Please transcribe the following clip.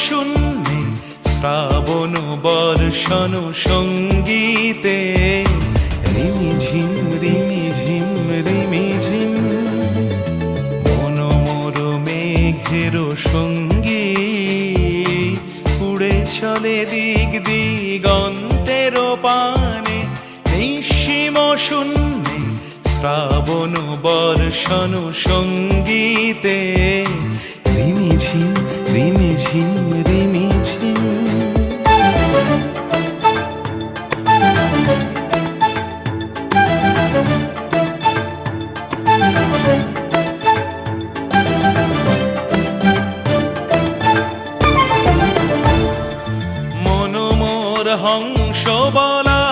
শূন্যে শ্রাবণ বর্ষণ সঙ্গীতে রিমিঝিম রিমিঝিম রিমিঝিম মনোমোর মেঘের সঙ্গী উড়ে চলে দিক দিগন্তের পানে নিঃসীম শূন্যে শ্রাবণ বর্ষণ সঙ্গীতে রিমিঝিম রিমিঝিম রিমিঝিম। মনোমোর হংস বলা